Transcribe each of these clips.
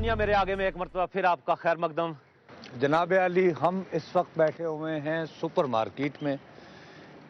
دنیا میرے آگے میں ایک مرتبہ پھر آپ کا خیر مقدم۔ جناب علی، ہم اس وقت بیٹھے ہوئے ہیں سپر مارکیٹ میں۔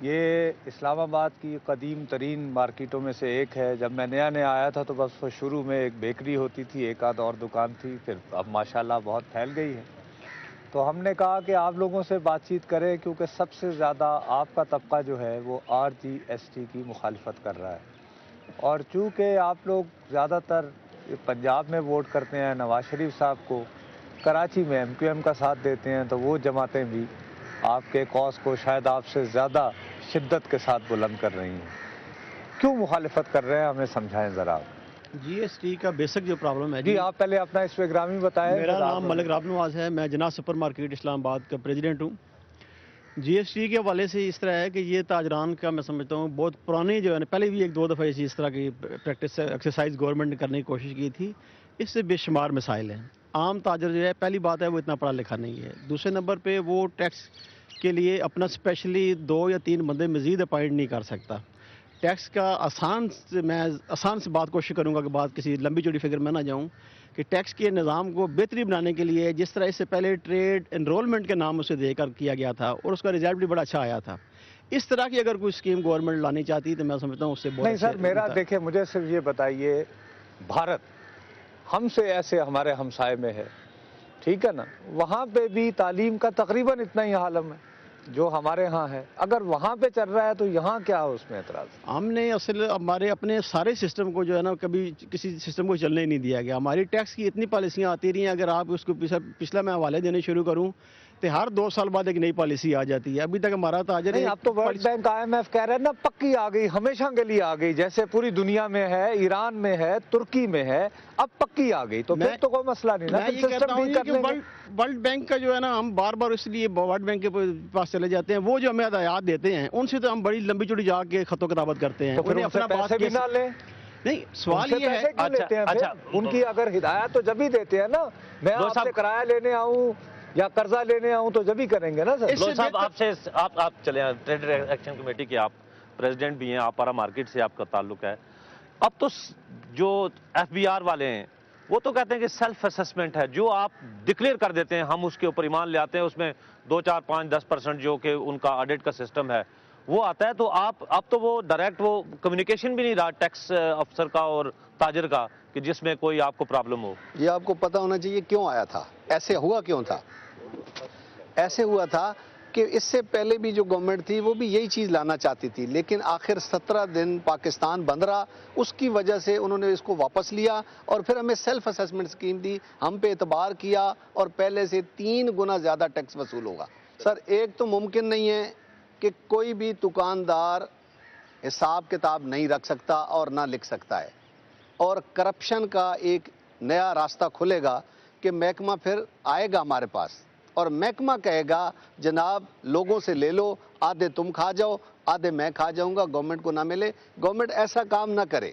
یہ اسلام آباد کی قدیم ترین مارکیٹوں میں سے ایک ہے۔ جب میں نیا نیا آیا تھا تو بس وہ شروع میں ایک بیکری ہوتی تھی، ایک آدھ اور دکان تھی، پھر اب ماشاءاللہ بہت پھیل گئی ہے۔ تو ہم نے کہا کہ آپ لوگوں سے بات چیت کریں، کیونکہ سب سے زیادہ آپ کا طبقہ جو ہے وہ RGST کی مخالفت کر رہا ہے، اور چونکہ آپ لوگ زیادہ تر پنجاب میں ووٹ کرتے ہیں نواز شریف صاحب کو، کراچی میں MQM کا ساتھ دیتے ہیں، تو وہ جماعتیں بھی آپ کے کاز کو شاید آپ سے زیادہ شدت کے ساتھ بلند کر رہی ہیں۔ کیوں مخالفت کر رہے ہیں، ہمیں سمجھائیں ذرا۔ GST کا بیسک جو پرابلم ہے جی، آپ پہلے اپنا اس وگرامی بتائیں۔ میرا نام ملک راب نواز ہے، میں جناح سپر مارکیٹ اسلام آباد کا پریزیڈنٹ ہوں۔ GST کے حوالے سے اس طرح ہے کہ یہ تاجران کا میں سمجھتا ہوں بہت پرانی جو ہے پہلے بھی ایک دو دفعہ اس طرح کی پریکٹس ایکسرسائز گورنمنٹ نے کرنے کی کوشش کی تھی۔ اس سے بے شمار مسائل ہیں۔ عام تاجر جو ہے، پہلی بات ہے وہ اتنا پڑھا لکھا نہیں ہے، دوسرے نمبر پہ وہ ٹیکس کے لیے اپنا اسپیشلی 2 یا 3 بندے مزید اپائنٹ نہیں کر سکتا۔ ٹیکس کا میں آسان سے بات کوشش کروں گا کہ بات کسی لمبی چوڑی فگر میں نہ جاؤں، کہ ٹیکس کے نظام کو بہتری بنانے کے لیے جس طرح اس سے پہلے ٹریڈ انرولمنٹ کے نام اسے دے کر کیا گیا تھا اور اس کا رزلٹ بھی بڑا اچھا آیا تھا، اس طرح کی اگر کوئی اسکیم گورنمنٹ لانی چاہتی تو میں سمجھتا ہوں اس سے بہت نہیں سر، میرا دیکھیں، مجھے صرف یہ بتائیے، بھارت ہم سے ایسے ہمارے ہمسائے میں ہے، ٹھیک ہے نا، وہاں پہ بھی تعلیم کا تقریباً اتنا ہی عالم ہے جو ہمارے ہاں ہے۔ اگر وہاں پہ چل رہا ہے تو یہاں کیا ہے اس میں اعتراض؟ ہم نے ہمارے اپنے سارے سسٹم کو جو ہے نا کبھی کسی سسٹم کو چلنے ہی نہیں دیا گیا۔ ہماری ٹیکس کی اتنی پالیسیاں آتی رہی ہیں، اگر آپ اس کو پچھلا میں حوالے دینے شروع کروں تو ہر 2 سال بعد ایک نئی پالیسی آ جاتی ہے۔ ابھی تک ہمارا تاجر نہیں، اب تو ورلڈ بینک IMF کہہ رہے ہیں نا، پکی آ گئی، ہمیشہ کے لیے آ گئی، جیسے پوری دنیا میں ہے، ایران میں ہے، ترکی میں ہے، اب پکی آ گئی، تو پھر تو کوئی مسئلہ نہیں نا، میں یہ کہتا ہوں کہ ورلڈ بینک کا جو ہے نا، ہم بار بار اس لیے ورلڈ بینک کے پاس چلے جاتے ہیں، وہ جو ہمیں ہدایات دیتے ہیں ان سے تو ہم بڑی لمبی چوڑی جا کے خط و کتابت کرتے ہیں، انہیں اپنا بات بھی نہ لیں۔ نہیں، سوال یہ ہے اچھا، ان کی اگر ہدایت تو جب ہی دیتے ہیں نا، میں آپ سے کرایہ لینے آؤں یا قرضہ لینے آؤں تو جب ہی کریں گے نا سر۔ لو صاحب، آپ چلیں، ٹریڈر ایکشن کمیٹی کے آپ پریزیڈنٹ بھی ہیں، آپ پارا مارکیٹ سے آپ کا تعلق ہے۔ اب تو جو FBR والے ہیں وہ تو کہتے ہیں کہ سیلف اسسمنٹ ہے، جو آپ ڈکلیئر کر دیتے ہیں ہم اس کے اوپر ایمان لے آتے ہیں، اس میں 2 4 5 10% جو کہ ان کا آڈٹ کا سسٹم ہے وہ آتا ہے، تو آپ اب تو وہ ڈائریکٹ وہ کمیونیکیشن بھی نہیں رہا ٹیکس افسر کا اور تاجر کا کہ جس میں کوئی آپ کو پرابلم ہو۔ یہ آپ کو پتہ ہونا چاہیے کیوں آیا تھا، ایسے ہوا کیوں تھا۔ ایسے ہوا تھا کہ اس سے پہلے بھی جو گورنمنٹ تھی وہ بھی یہی چیز لانا چاہتی تھی، لیکن آخر 17 دن پاکستان بند رہا، اس کی وجہ سے انہوں نے اس کو واپس لیا اور پھر ہمیں سیلف اسیسمنٹ اسکیم دی، ہم پہ اعتبار کیا اور پہلے سے 3 گنا زیادہ ٹیکس وصول ہوگا۔ سر، ایک تو ممکن نہیں ہے کہ کوئی بھی دکاندار حساب کتاب نہیں رکھ سکتا اور نہ لکھ سکتا ہے، اور کرپشن کا ایک نیا راستہ کھلے گا کہ محکمہ پھر آئے گا ہمارے پاس اور محکمہ کہے گا جناب لوگوں سے لے لو، آدھے تم کھا جاؤ آدھے میں کھا جاؤں گا، گورنمنٹ کو نہ ملے۔ گورنمنٹ ایسا کام نہ کرے،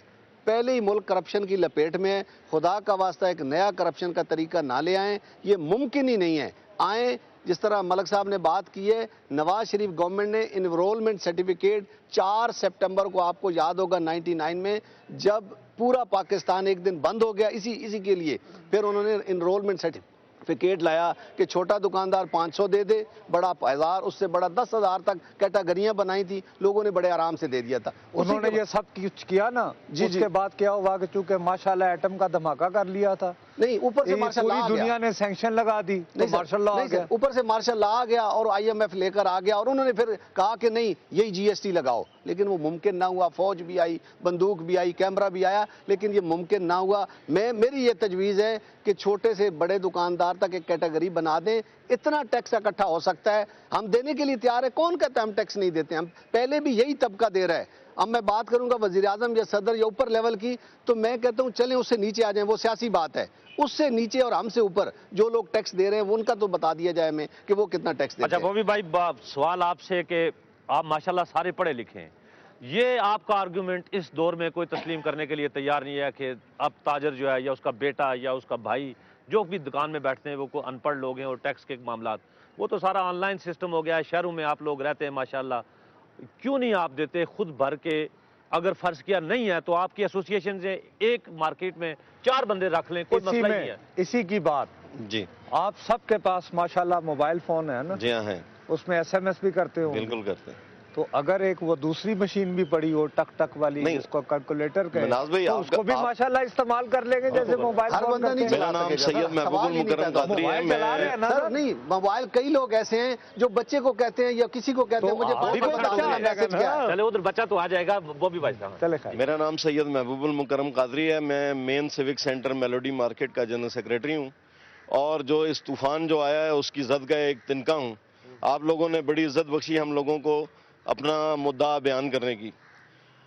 پہلے ہی ملک کرپشن کی لپیٹ میں ہے، خدا کا واسطہ ایک نیا کرپشن کا طریقہ نہ لے آئیں، یہ ممکن ہی نہیں ہے۔ آئیں، جس طرح ملک صاحب نے بات کی ہے، نواز شریف گورنمنٹ نے انرولمنٹ سرٹیفکیٹ 4 سپٹمبر کو آپ کو یاد ہوگا 99 میں جب پورا پاکستان ایک دن بند ہو گیا اسی کے لیے، پھر انہوں نے انرولمنٹ سرٹیفکیٹ لایا کہ چھوٹا دکاندار 500 دے دے، بڑا 1000، اس سے بڑا 10,000 تک کیٹاگریاں بنائی تھی، لوگوں نے بڑے آرام سے دے دیا تھا۔ انہوں نے یہ سب کچھ کیا نا، اس کے بعد کیا ہوا کہ چونکہ ماشاءاللہ ایٹم کا دھماکہ کر لیا تھا، نہیں، اوپر سے مارشل لا آ گیا، پوری دنیا نے سینکشن لگا دی، تو مارشل لا آ گیا، اوپر سے مارشل لا آ گیا اور IMF لے کر آ گیا اور انہوں نے پھر کہا کہ نہیں یہی GST لگاؤ، لیکن وہ ممکن نہ ہوا۔ فوج بھی آئی، بندوق بھی آئی، کیمرہ بھی آیا، لیکن یہ ممکن نہ ہوا۔ میری یہ تجویز ہے کہ چھوٹے سے بڑے دکاندار تک ایک کیٹیگری بنا دیں، اتنا ٹیکس اکٹھا ہو سکتا ہے، ہم دینے کے لیے تیار ہے، کون کہتا ہے ہم ٹیکس نہیں دیتے، ہم پہلے بھی یہی طبقہ دے رہا ہے۔ اب میں بات کروں گا وزیر اعظم یا صدر یا اوپر لیول کی، تو میں کہتا ہوں چلیں اس سے نیچے آ جائیں، وہ سیاسی بات ہے، اس سے نیچے اور ہم سے اوپر جو لوگ ٹیکس دے رہے ہیں ان کا تو بتا دیا جائے ہمیں کہ وہ کتنا ٹیکس دیتے ہیں۔ اچھا بوبی بھائی، سوال آپ سے کہ آپ ماشاءاللہ سارے پڑھے لکھے ہیں، یہ آپ کا آرگیومنٹ اس دور میں کوئی تسلیم کرنے کے لیے تیار نہیں ہے کہ اب تاجر جو ہے یا اس کا بیٹا یا اس کا بھائی جو بھی دکان میں بیٹھتے ہیں وہ کوئی ان پڑھ لوگ ہیں اور ٹیکس کے معاملات وہ تو سارا آن لائن سسٹم ہو گیا ہے، شہروں میں آپ لوگ رہتے ہیں ماشاءاللہ، کیوں نہیں آپ دیتے خود بھر کے اگر فرض کیا نہیں ہے تو آپ کی ایسوسیشن سے ایک مارکیٹ میں 4 بندے رکھ لیں، کوئی مسئلہ ہی نہیں ہے. اسی کی بات، جی آپ سب کے پاس ماشاءاللہ موبائل فون ہے نا، جی ہاں ہیں، اس میں SMS بھی کرتے ہو. بالکل کرتے ہیں. تو اگر ایک وہ دوسری مشین بھی پڑی ہو ٹک ٹک والی نہیں، جس کو کیلکولیٹر کہیں، مناز بھائی، تو اس کو بھی ماشاءاللہ استعمال کر لیں گے جیسے موبائل ہر فون بندہ نہیں کرتے ہیں. میرا چلا نام سکے گا، سید سر، محبوب سوال ہی نہیں المکرم پیدا ہوتا. قادری ہے. موبائل چلا رہے ہیں نا سر نہیں، موبائل کئی لوگ ایسے ہیں جو بچے کو کہتے ہیں یا کسی کو کہتے ہیں تو مجھے آپ بھی بتا بچہ آ جائے گا میسج کیا ہے. نا. چلے ادھر بچہ تو آ جائے گا، وہ بھی بھائی صاحب. چلے خیر. میرا نام سید محبوب المکرم قادری ہے. میں مین سیوک سینٹر میلوڈی مارکیٹ کا جنرل سیکریٹری ہوں، اور جو اس طوفان جو آیا ہے اس کی زد کا ایک تنکا ہوں. آپ لوگوں نے بڑی عزت بخشی ہم لوگوں کو اپنا مدعا بیان کرنے کی.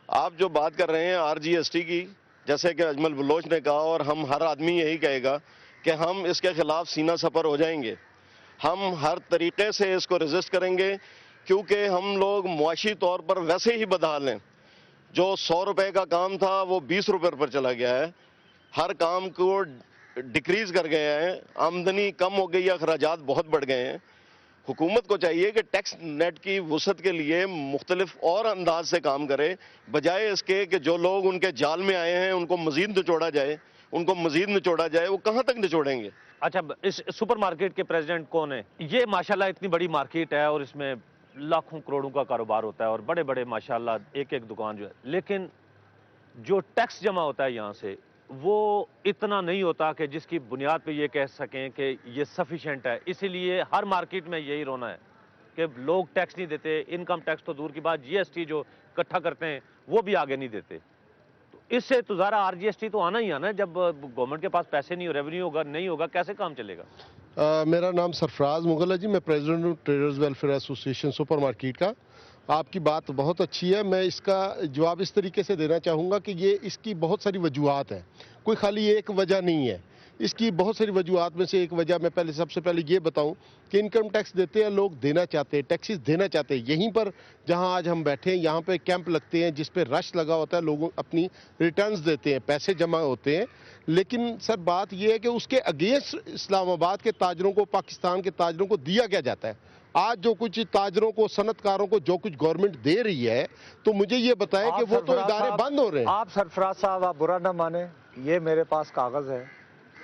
آپ جو بات کر رہے ہیں RGST کی، جیسے کہ اجمل بلوچ نے کہا، اور ہم ہر آدمی یہی کہے گا کہ ہم اس کے خلاف سینہ سپر ہو جائیں گے. ہم ہر طریقے سے اس کو ریزسٹ کریں گے، کیونکہ ہم لوگ معاشی طور پر ویسے ہی بدحال ہیں. جو 100 روپے کا کام تھا وہ 20 روپے پر چلا گیا ہے. ہر کام کو ڈکریز کر گئے ہیں، آمدنی کم ہو گئی ہے، اخراجات بہت بڑھ گئے ہیں. حکومت کو چاہیے کہ ٹیکس نیٹ کی وسعت کے لیے مختلف اور انداز سے کام کرے، بجائے اس کے کہ جو لوگ ان کے جال میں آئے ہیں ان کو مزید نچوڑا جائے. وہ کہاں تک نچوڑیں گے؟ اچھا، اس سپر مارکیٹ کے پریزیڈنٹ کون ہیں؟ یہ ماشاءاللہ اتنی بڑی مارکیٹ ہے اور اس میں لاکھوں کروڑوں کا کاروبار ہوتا ہے اور بڑے بڑے ماشاءاللہ ایک ایک دکان جو ہے، لیکن جو ٹیکس جمع ہوتا ہے یہاں سے وہ اتنا نہیں ہوتا کہ جس کی بنیاد پہ یہ کہہ سکیں کہ یہ سفیشینٹ ہے. اسی لیے ہر مارکیٹ میں یہی رونا ہے کہ لوگ ٹیکس نہیں دیتے. انکم ٹیکس تو دور کی بات، GST جو اکٹھا کرتے ہیں وہ بھی آگے نہیں دیتے. تو اس سے تو ظاہر RGST تو آنا ہی آنا ہے. جب گورنمنٹ کے پاس پیسے نہیں، ریونیو ہوگا نہیں ہوگا، کیسے کام چلے گا؟ میرا نام سرفراز مغل ہے جی. میں پریزیڈنٹ ہوں traders welfare association super market کا. آپ کی بات بہت اچھی ہے. میں اس کا جواب اس طریقے سے دینا چاہوں گا کہ یہ اس کی بہت ساری وجوہات ہیں، کوئی خالی ایک وجہ نہیں ہے. اس کی بہت ساری وجوہات میں سے ایک وجہ میں سب سے پہلے یہ بتاؤں کہ انکم ٹیکس دیتے ہیں لوگ، دینا چاہتے ہیں، ٹیکسز دینا چاہتے ہیں. یہیں پر جہاں آج ہم بیٹھے ہیں یہاں پہ کیمپ لگتے ہیں جس پہ رش لگا ہوتا ہے، لوگ اپنی ریٹرنز دیتے ہیں، پیسے جمع ہوتے ہیں. لیکن سر بات یہ ہے کہ اس کے اگینسٹ اسلام آباد کے تاجروں کو، پاکستان کے تاجروں کو دیا کیا جاتا ہے؟ آج جو کچھ تاجروں کو، صنعت کاروں کو جو کچھ گورنمنٹ دے رہی ہے، تو مجھے یہ بتائیں کہ وہ تو ادارے بند ہو رہے ہیں. آپ سرفراز صاحب، آپ برا نہ مانیں، یہ میرے پاس کاغذ ہے،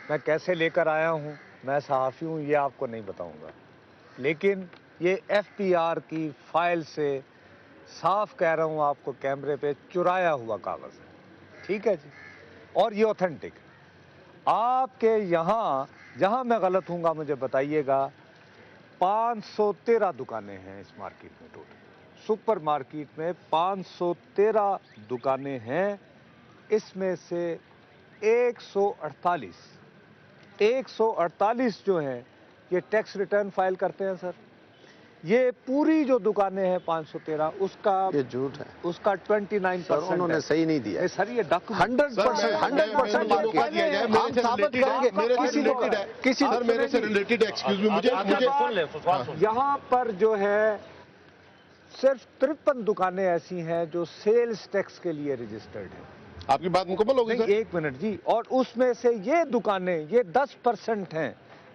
میں کیسے لے کر آیا ہوں، میں صحافی ہوں، یہ آپ کو نہیں بتاؤں گا. لیکن یہ FPR کی فائل سے صاف کہہ رہا ہوں آپ کو، کیمرے پہ چرایا ہوا کاغذ ہے. ٹھیک ہے جی، اور یہ اوتھینٹک. آپ کے یہاں جہاں میں غلط ہوں گا مجھے بتائیے گا. 513 دکانیں ہیں اس مارکیٹ میں، ٹوٹل سپر مارکیٹ میں 513 دکانیں ہیں. اس میں سے 148 جو ہیں یہ ٹیکس ریٹرن فائل کرتے ہیں سر. یہ پوری جو دکانیں ہیں 513، اس کا یہ جھوٹ ہے اس کا 29% سر، انہوں نے صحیح نہیں دیا. سر یہ 100% ہم ثابت کریں گے. میرے سے ریلیٹڈ ایکسکیوز می، مجھے یہاں پر جو ہے صرف 53 دکانیں ایسی ہیں جو سیلز ٹیکس کے لیے رجسٹرڈ ہیں. آپ کی بات مکمل ہوگی سر؟ ایک منٹ جی. اور اس میں سے یہ دکانیں، یہ 10% ہیں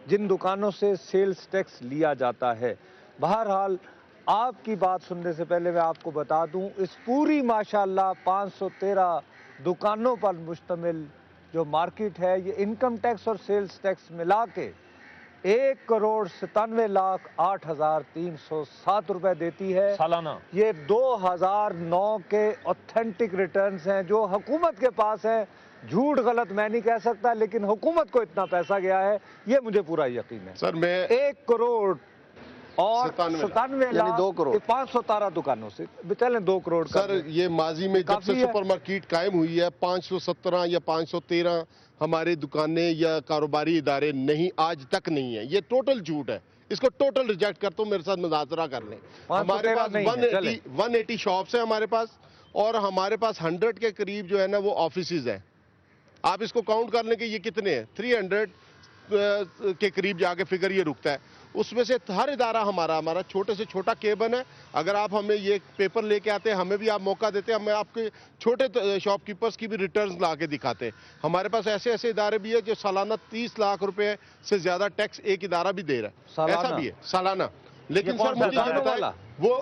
جن دکانوں سے سیلز ٹیکس لیا جاتا ہے. بہرحال آپ کی بات سننے سے پہلے میں آپ کو بتا دوں، اس پوری ماشاءاللہ 513 دکانوں پر مشتمل جو مارکیٹ ہے، یہ انکم ٹیکس اور سیلز ٹیکس ملا کے 1,97,08,307 روپے دیتی ہے سالانہ. یہ 2009 کے اوتھینٹک ریٹرنز ہیں جو حکومت کے پاس ہیں. جھوٹ غلط میں نہیں کہہ سکتا، لیکن حکومت کو اتنا پیسہ گیا ہے، یہ مجھے پورا یقین ہے. سر میں 1 کروڑ اور 97 یعنی لاکھ 2 کروڑ 517 دکانوں سے چلیں 2 کروڑ کا. سر یہ ماضی میں جب سے کافی ہے. سپر مارکیٹ قائم ہوئی ہے 517 یا 513 ہمارے دکانیں یا کاروباری ادارے نہیں، آج تک نہیں ہیں. یہ ٹوٹل جھوٹ ہے، اس کو ٹوٹل ریجیکٹ کرتا ہوں. میرے ساتھ مذاکرہ کر لیں. ہمارے پاس 180 شاپس ہیں ہمارے پاس، اور ہمارے پاس 100 کے قریب جو ہے نا وہ آفیسز ہیں. آپ اس کو کاؤنٹ کر لیں کہ یہ کتنے ہیں. 300 کے قریب جا کے فگر یہ رکتا ہے. اس میں سے ہر ادارہ ہمارا چھوٹے سے چھوٹا کیبن ہے. اگر آپ ہمیں یہ پیپر لے کے آتے ہیں، ہمیں بھی آپ موقع دیتے ہیں، ہمیں آپ کے چھوٹے شاپ کیپرز کی بھی ریٹرنز لا کے دکھاتے ہیں. ہمارے پاس ایسے ادارے بھی ہیں جو سالانہ 30 لاکھ روپے سے زیادہ ٹیکس ایک ادارہ بھی دے رہا ہے. ایسا بھی ہے سالانہ. لیکن سر مجھے یہ بتائیں، وہ